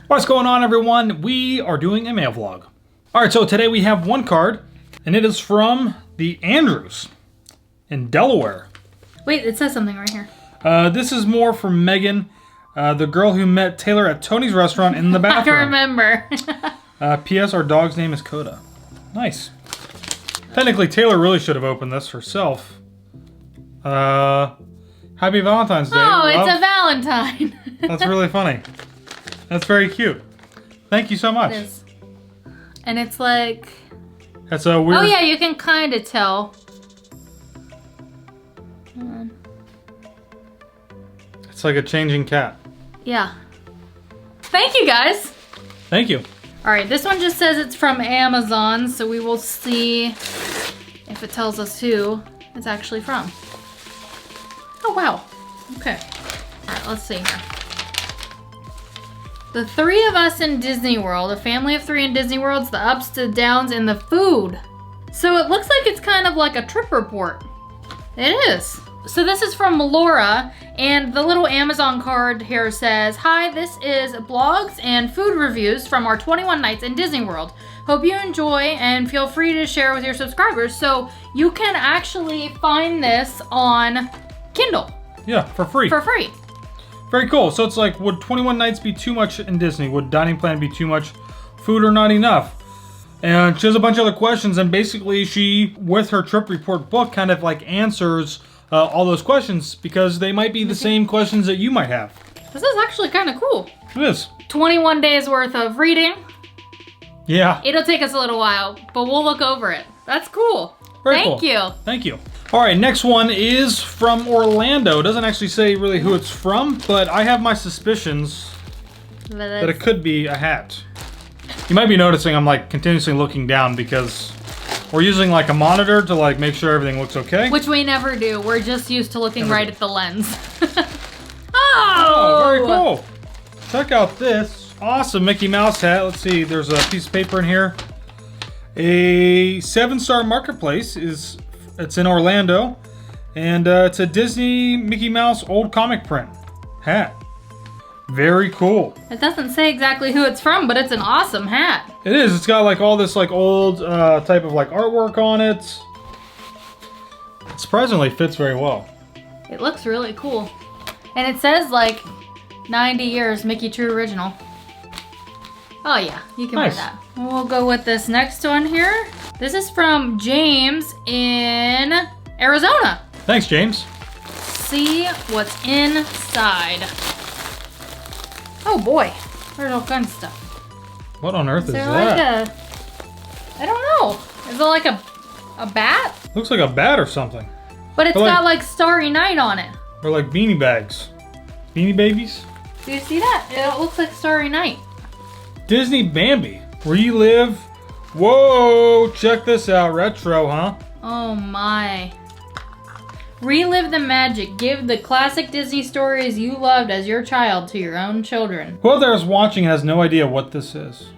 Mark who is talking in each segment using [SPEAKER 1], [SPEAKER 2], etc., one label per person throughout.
[SPEAKER 1] What's going on, everyone? We are doing a mail vlog. All right, so today we have one card, and it is from the Andrews in Delaware.
[SPEAKER 2] Wait, it says something right here.
[SPEAKER 1] This is more from Megan, the girl who met Taylor at Tony's restaurant in the bathroom.
[SPEAKER 2] I remember.
[SPEAKER 1] P.S. Our dog's name is Coda. Nice. Technically, Taylor really should have opened this herself. Happy Valentine's Day.
[SPEAKER 2] Oh,
[SPEAKER 1] love.
[SPEAKER 2] It's a Valentine.
[SPEAKER 1] That's really funny. That's very cute. Thank you so much.
[SPEAKER 2] It is. And it's like...
[SPEAKER 1] That's a weird...
[SPEAKER 2] Oh yeah, you can kind of tell.
[SPEAKER 1] It's like a changing cat.
[SPEAKER 2] Yeah. Thank you, guys.
[SPEAKER 1] Thank you.
[SPEAKER 2] All right, this one just says it's from Amazon, so we will see if it tells us who it's actually from. Oh, wow. Okay. All right, let's see here. The three of us in Disney World, a family of three in Disney World, the ups, the downs, and the food. So it looks like it's kind of like a trip report. It is. So this is from Laura, and the little Amazon card here says, "Hi, this is blogs and food reviews from our 21 nights in Disney World. Hope you enjoy and feel free to share with your subscribers." So you can actually find this on Kindle.
[SPEAKER 1] Yeah, for free.
[SPEAKER 2] For free.
[SPEAKER 1] Very cool. So it's like, would 21 nights be too much in Disney? Would dining plan be too much food or not enough? And she has a bunch of other questions, and basically she, with her trip report book, kind of like answers all those questions, because they might be the same questions that you might have.
[SPEAKER 2] This is actually kind of cool.
[SPEAKER 1] It is.
[SPEAKER 2] 21 days worth of reading.
[SPEAKER 1] Yeah.
[SPEAKER 2] It'll take us a little while, but we'll look over it. That's cool.
[SPEAKER 1] Very
[SPEAKER 2] Thank
[SPEAKER 1] cool.
[SPEAKER 2] you.
[SPEAKER 1] Thank you. All right, next one is from Orlando. It doesn't actually say really who it's from, but I have my suspicions that it could be a hat. You might be noticing I'm like continuously looking down because we're using like a monitor to like make sure everything looks okay.
[SPEAKER 2] Which we never do. We're just used to looking right at the lens.
[SPEAKER 1] Oh, very cool. Check out this awesome Mickey Mouse hat. Let's see, there's a piece of paper in here. A 7-star marketplace it's in Orlando, and it's a Disney Mickey Mouse old comic print hat. Very cool.
[SPEAKER 2] It doesn't say exactly who it's from, but it's an awesome hat.
[SPEAKER 1] It is. It's got like all this like old type of like artwork on it. It surprisingly fits very well.
[SPEAKER 2] It looks really cool. And it says like 90 years Mickey True Original. Oh yeah, you can wear that. We'll go with this next one here. This is from James in Arizona.
[SPEAKER 1] Thanks, James.
[SPEAKER 2] See what's inside. Oh boy, there's all kinds of stuff.
[SPEAKER 1] What on earth is
[SPEAKER 2] there
[SPEAKER 1] that?
[SPEAKER 2] Like I don't know. Is it like a bat?
[SPEAKER 1] Looks like a bat or something.
[SPEAKER 2] But it's got like Starry Night on it.
[SPEAKER 1] Or like beanie bags. Beanie Babies?
[SPEAKER 2] Do you see that? It looks like Starry Night.
[SPEAKER 1] Disney Bambi. Relive. Whoa, check this out. Retro, huh?
[SPEAKER 2] Oh my. Relive the magic. Give the classic Disney stories you loved as your child to your own children.
[SPEAKER 1] Whoever there is watching has no idea what this is.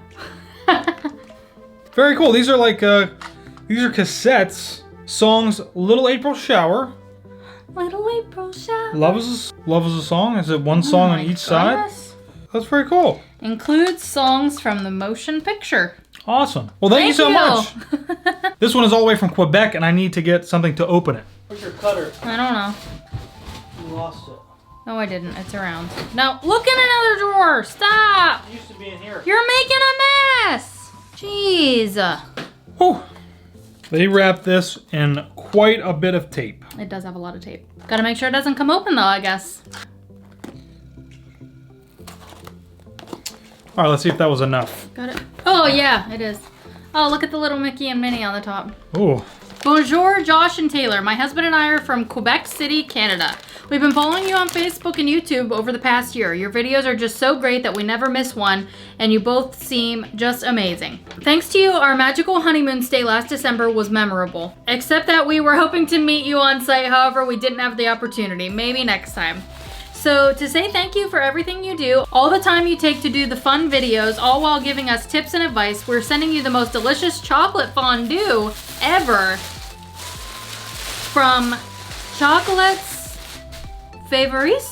[SPEAKER 1] Very cool. These are like, these are cassettes. Songs, Little April Shower.
[SPEAKER 2] Little April Shower.
[SPEAKER 1] Love is a song? Is it one song on each side? That's very cool.
[SPEAKER 2] Includes songs from the motion picture.
[SPEAKER 1] Awesome. Well, thank you so much. This one is all the way from Quebec, and I need to get something to open it. Where's your cutter?
[SPEAKER 2] I don't know.
[SPEAKER 1] You lost it.
[SPEAKER 2] No, I didn't. It's around. No, look in another drawer. Stop.
[SPEAKER 1] It used to be in here.
[SPEAKER 2] You're making a mess. Jeez.
[SPEAKER 1] Whew. They wrapped this in quite a bit of tape.
[SPEAKER 2] It does have a lot of tape. Gotta make sure it doesn't come open though, I guess.
[SPEAKER 1] All right, let's see if that was enough.
[SPEAKER 2] Got it. Oh yeah, it is. Oh, look at the little Mickey and Minnie on the top.
[SPEAKER 1] Ooh.
[SPEAKER 2] Bonjour, Josh and Taylor. My husband and I are from Quebec City, Canada. We've been following you on Facebook and YouTube over the past year. Your videos are just so great that we never miss one, and you both seem just amazing. Thanks to you, our magical honeymoon stay last December was memorable. Except that we were hoping to meet you on site, however, we didn't have the opportunity. Maybe next time. So to say thank you for everything you do, all the time you take to do the fun videos, all while giving us tips and advice, we're sending you the most delicious chocolate fondue ever from Chocolates Favoris.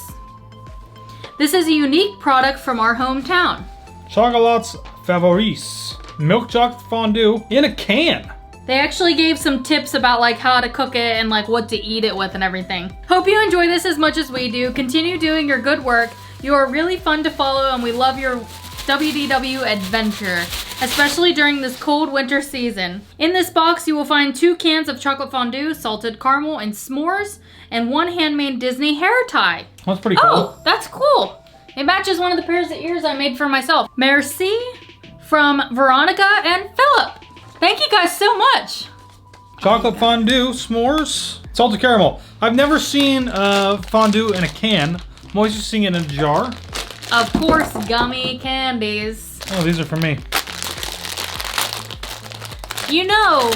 [SPEAKER 2] This is a unique product from our hometown.
[SPEAKER 1] Chocolats Favoris. Milk chocolate fondue in a can.
[SPEAKER 2] They actually gave some tips about like how to cook it and like what to eat it with and everything. Hope you enjoy this as much as we do. Continue doing your good work. You are really fun to follow and we love your WDW adventure, especially during this cold winter season. In this box, you will find 2 cans of chocolate fondue, salted caramel, and s'mores, and 1 handmade Disney hair tie.
[SPEAKER 1] That's pretty cool.
[SPEAKER 2] Oh, that's cool. It matches one of the pairs of ears I made for myself. Merci from Veronica and Philip. Thank you guys so much.
[SPEAKER 1] Chocolate fondue, s'mores, salted caramel. I've never seen fondue in a can. I'm always just seeing it in a jar.
[SPEAKER 2] Of course, gummy candies.
[SPEAKER 1] Oh, these are for me.
[SPEAKER 2] You know,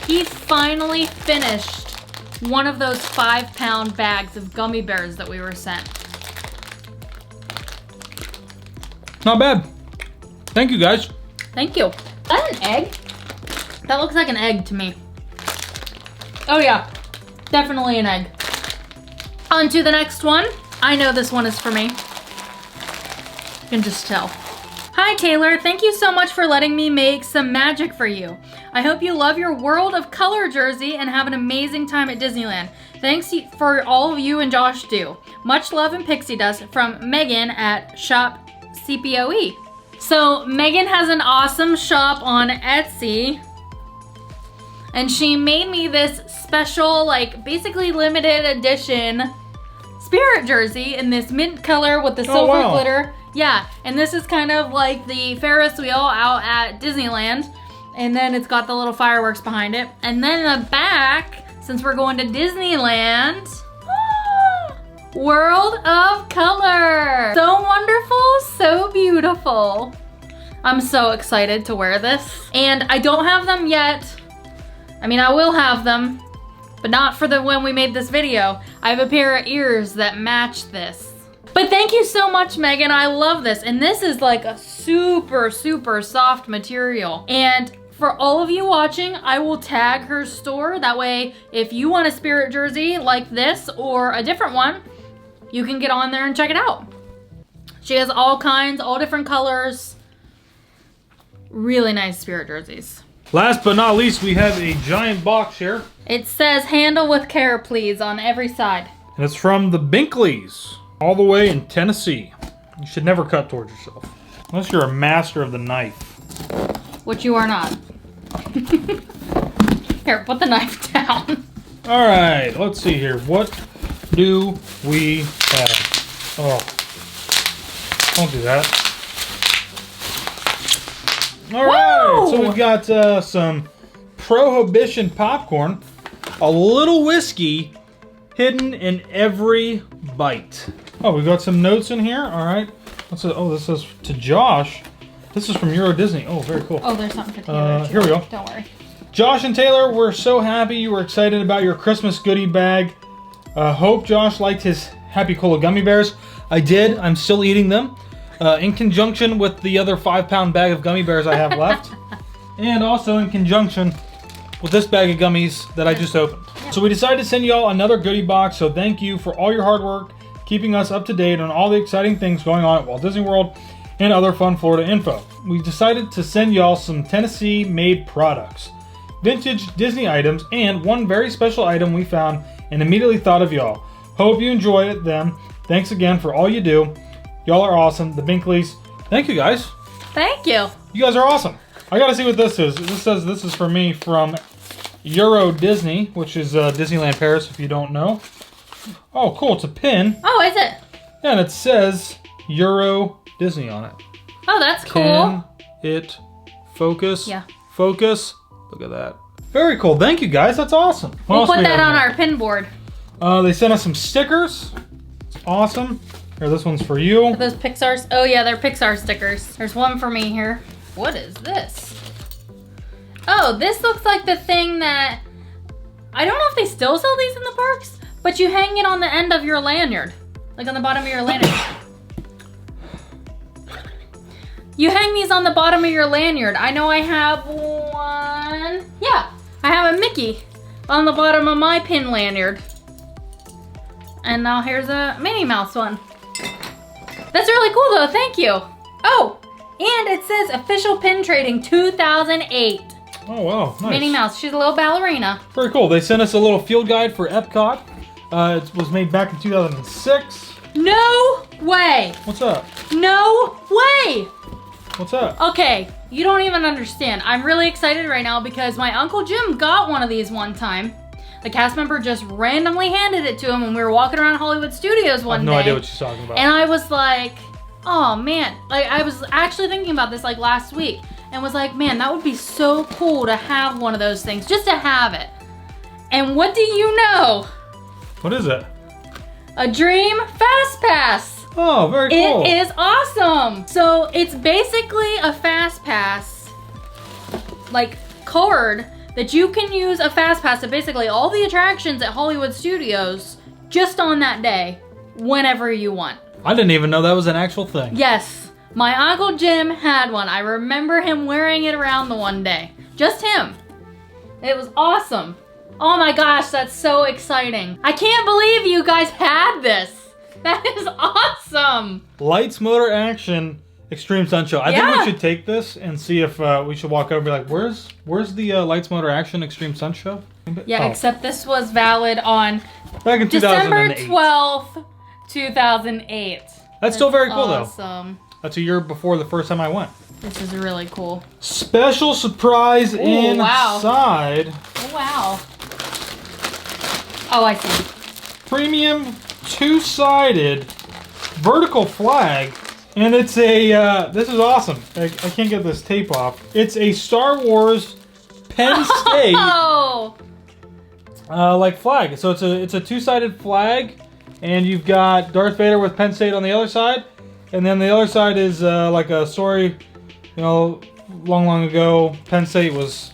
[SPEAKER 2] he finally finished one of those 5-pound bags of gummy bears that we were sent.
[SPEAKER 1] Not bad. Thank you, guys.
[SPEAKER 2] Thank you. Is that an egg? That looks like an egg to me. Oh yeah, definitely an egg. On to the next one. I know this one is for me. You can just tell. Hi Taylor, thank you so much for letting me make some magic for you. I hope you love your World of Color jersey and have an amazing time at Disneyland. Thanks for all of you and Josh do. Much love and pixie dust from Megan at Shop CPOE. So Megan has an awesome shop on Etsy. And she made me this special, like basically limited edition Spirit jersey in this mint color with the silver glitter. Yeah, and this is kind of like the Ferris wheel out at Disneyland. And then it's got the little fireworks behind it. And then in the back, since we're going to Disneyland, World of Color. So wonderful, so beautiful. I'm so excited to wear this. And I don't have them yet. I mean, I will have them, but not for the when we made this video. I have a pair of ears that match this. But thank you so much, Megan. I love this. And this is like a super, super soft material. And for all of you watching, I will tag her store. That way, if you want a Spirit jersey like this or a different one, you can get on there and check it out. She has all kinds, all different colors. Really nice Spirit jerseys.
[SPEAKER 1] Last but not least, we have a giant box here.
[SPEAKER 2] It says handle with care, please, on every side.
[SPEAKER 1] And it's from the Binkleys, all the way in Tennessee. You should never cut towards yourself. Unless you're a master of the knife.
[SPEAKER 2] Which you are not. Here, put the knife down.
[SPEAKER 1] All right, let's see here. What do we have? Oh, don't do that. All right, so we've got some Prohibition popcorn, a little whiskey hidden in every bite. Oh, we've got some notes in here. All right. What's it? Oh, this says to Josh. This is from Euro Disney. Oh, very cool.
[SPEAKER 2] Oh, there's something for Taylor.
[SPEAKER 1] Here we go.
[SPEAKER 2] Don't worry.
[SPEAKER 1] Josh and Taylor, we're so happy you were excited about your Christmas goodie bag. Hope Josh liked his Happy Cola gummy bears. I did. I'm still eating them. In conjunction with the other 5-pound bag of gummy bears I have left. And also in conjunction with this bag of gummies that I just opened. So we decided to send y'all another goodie box. So thank you for all your hard work, keeping us up to date on all the exciting things going on at Walt Disney World and other fun Florida info. We decided to send y'all some Tennessee made products, vintage Disney items, and one very special item we found and immediately thought of y'all. Hope you enjoy them. Thanks again for all you do. Y'all are awesome. The Binkleys. Thank you guys.
[SPEAKER 2] Thank you.
[SPEAKER 1] You guys are awesome. I gotta see what this is. This says this is for me from Euro Disney, which is Disneyland Paris if you don't know. Oh, cool. It's a pin.
[SPEAKER 2] Oh, is it?
[SPEAKER 1] Yeah, and it says Euro Disney on it.
[SPEAKER 2] Oh, that's cool.
[SPEAKER 1] Can it focus?
[SPEAKER 2] Yeah.
[SPEAKER 1] Focus. Look at that. Very cool. Thank you guys. That's awesome. What
[SPEAKER 2] We'll
[SPEAKER 1] else
[SPEAKER 2] put
[SPEAKER 1] we
[SPEAKER 2] that
[SPEAKER 1] have
[SPEAKER 2] on
[SPEAKER 1] here?
[SPEAKER 2] our pin board.
[SPEAKER 1] They sent us some stickers. It's awesome. Here, this one's for you.
[SPEAKER 2] Are those Pixar's? Oh yeah, they're Pixar stickers. There's one for me here. What is this? Oh, this looks like the thing that, I don't know if they still sell these in the parks, but you hang it on the end of your lanyard. Like on the bottom of your lanyard. You hang these on the bottom of your lanyard. I know I have one. Yeah, I have a Mickey on the bottom of my pin lanyard. And now here's a Minnie Mouse one. That's really cool though, thank you. Oh, And it says official pin trading 2008.
[SPEAKER 1] Oh, wow. Nice.
[SPEAKER 2] Minnie Mouse. She's a little ballerina.
[SPEAKER 1] Very cool. They sent us a little field guide for Epcot. It was made back in 2006.
[SPEAKER 2] No way.
[SPEAKER 1] What's up?
[SPEAKER 2] No way.
[SPEAKER 1] What's up?
[SPEAKER 2] Okay, you don't even understand. I'm really excited right now because my Uncle Jim got one of these one time. The cast member just randomly handed it to him when we were walking around Hollywood Studios one day.
[SPEAKER 1] I have no idea what she's talking about.
[SPEAKER 2] And I was like, oh man. Like, I was actually thinking about this like last week and was like, man, that would be so cool to have one of those things, just to have it. And what do you know?
[SPEAKER 1] What is it?
[SPEAKER 2] A Dream Fast Pass.
[SPEAKER 1] Oh, very cool.
[SPEAKER 2] It is awesome. So it's basically a Fast Pass, like, card that you can use a Fast Pass to basically all the attractions at Hollywood Studios just on that day, whenever you want.
[SPEAKER 1] I didn't even know that was an actual thing.
[SPEAKER 2] Yes, my Uncle Jim had one. I remember him wearing it around the one day. Just him. It was awesome. Oh my gosh, that's so exciting. I can't believe you guys had this. That is awesome.
[SPEAKER 1] Lights, Motor, Action, Extreme Stunt Show. I think we should take this and see if we should walk over and be like, where's the Lights, Motor, Action, Extreme Stunt Show?
[SPEAKER 2] Yeah, except this was valid on
[SPEAKER 1] back in 2008.
[SPEAKER 2] December 12th, 2008.
[SPEAKER 1] That's still very cool,
[SPEAKER 2] awesome.
[SPEAKER 1] though. That's a year before the first time I went.
[SPEAKER 2] This is really cool.
[SPEAKER 1] Special surprise inside.
[SPEAKER 2] Oh, wow. Oh, I see.
[SPEAKER 1] Premium two-sided vertical flag. And it's a, this is awesome. I can't get this tape off. It's a Star Wars Penn State like flag. So it's a two-sided flag, and you've got Darth Vader with Penn State on the other side, and then the other side is like a story, you know, long ago Penn State was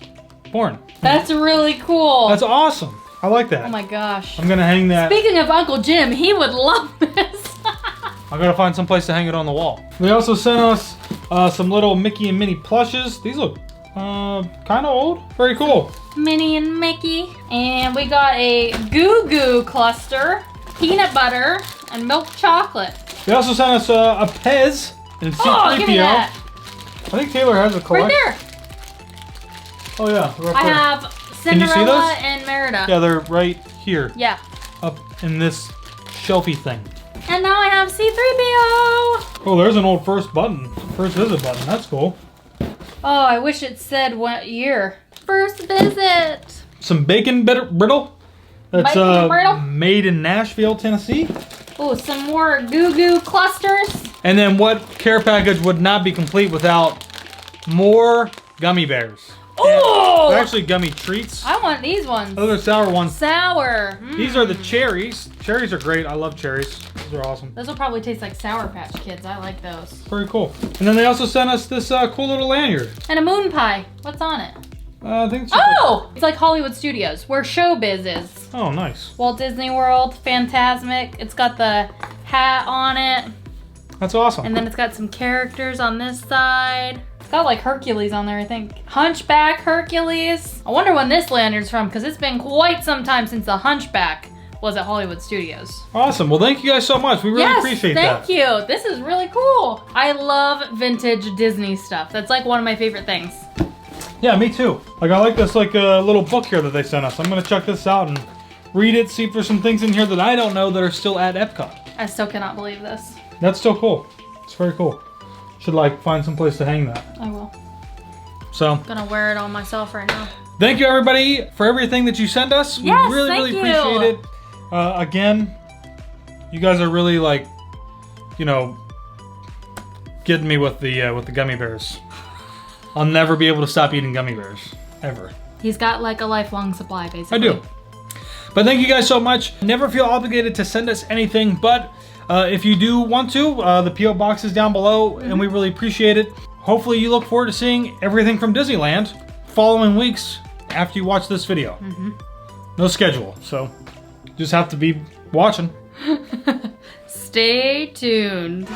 [SPEAKER 1] born.
[SPEAKER 2] That's really cool.
[SPEAKER 1] That's awesome. I like that.
[SPEAKER 2] Oh my gosh.
[SPEAKER 1] I'm gonna hang that.
[SPEAKER 2] Speaking of Uncle Jim, he would love this.
[SPEAKER 1] I gotta find some place to hang it on the wall. They also sent us some little Mickey and Minnie plushes. These look kind of old. Very cool.
[SPEAKER 2] Minnie and Mickey. And we got a Goo Goo cluster, peanut butter, and milk chocolate.
[SPEAKER 1] They also sent us a Pez and C-3PO.
[SPEAKER 2] Oh, give me that.
[SPEAKER 1] I think Taylor has a collection.
[SPEAKER 2] Right there.
[SPEAKER 1] Oh yeah, right
[SPEAKER 2] I
[SPEAKER 1] there.
[SPEAKER 2] have
[SPEAKER 1] Can you see
[SPEAKER 2] Cinderella
[SPEAKER 1] those?
[SPEAKER 2] and Merida.
[SPEAKER 1] Yeah, they're right here.
[SPEAKER 2] Yeah.
[SPEAKER 1] Up in this shelfy thing.
[SPEAKER 2] And now I have C-3PO.
[SPEAKER 1] Oh, there's an old first visit button. That's cool.
[SPEAKER 2] Oh, I wish it said what year. First visit.
[SPEAKER 1] Some bacon brittle. That's
[SPEAKER 2] Bacon brittle?
[SPEAKER 1] made in Nashville, Tennessee.
[SPEAKER 2] Oh, some more Goo Goo clusters.
[SPEAKER 1] And then what care package would not be complete without more gummy bears?
[SPEAKER 2] Oh!
[SPEAKER 1] They're actually gummy treats.
[SPEAKER 2] I want these ones.
[SPEAKER 1] Those are sour ones.
[SPEAKER 2] Sour.
[SPEAKER 1] These are the cherries. Cherries are great. I love cherries. Those are awesome.
[SPEAKER 2] Those will probably taste like Sour Patch Kids. I like those.
[SPEAKER 1] Very cool. And then they also sent us this cool little lanyard.
[SPEAKER 2] And a moon pie. What's on it?
[SPEAKER 1] I think it's
[SPEAKER 2] It's like Hollywood Studios, where Showbiz is.
[SPEAKER 1] Oh, nice.
[SPEAKER 2] Walt Disney World, Fantasmic. It's got the hat on it.
[SPEAKER 1] That's awesome.
[SPEAKER 2] And then it's got some characters on this side. It's got like Hercules on there, I think. Hunchback Hercules. I wonder when this lanyard's from, because it's been quite some time since the Hunchback was at Hollywood Studios.
[SPEAKER 1] Awesome. Well, thank you guys so much. We really appreciate that.
[SPEAKER 2] Thank you. This is really cool. I love vintage Disney stuff. That's like one of my favorite things.
[SPEAKER 1] Yeah, me too. Like, I like this like little book here that they sent us. I'm gonna check this out and read it, see if there's some things in here that I don't know that are still at Epcot.
[SPEAKER 2] I still cannot believe this.
[SPEAKER 1] That's still cool. It's very cool. Should like find some place to hang that.
[SPEAKER 2] I will.
[SPEAKER 1] So,
[SPEAKER 2] I'm gonna wear it on myself right now.
[SPEAKER 1] thank you everybody for everything that you send us.
[SPEAKER 2] Yes,
[SPEAKER 1] we really,
[SPEAKER 2] thank
[SPEAKER 1] really
[SPEAKER 2] you.
[SPEAKER 1] appreciate it. Again, you guys are really like, you know, getting me with the gummy bears. I'll never be able to stop eating gummy bears, ever.
[SPEAKER 2] He's got like a lifelong supply, basically.
[SPEAKER 1] I do. But thank you guys so much. Never feel obligated to send us anything, but if you do want to, the P.O. box is down below, and we really appreciate it. Hopefully you look forward to seeing everything from Disneyland following weeks after you watch this video. No schedule, so just have to be watching.
[SPEAKER 2] Stay tuned.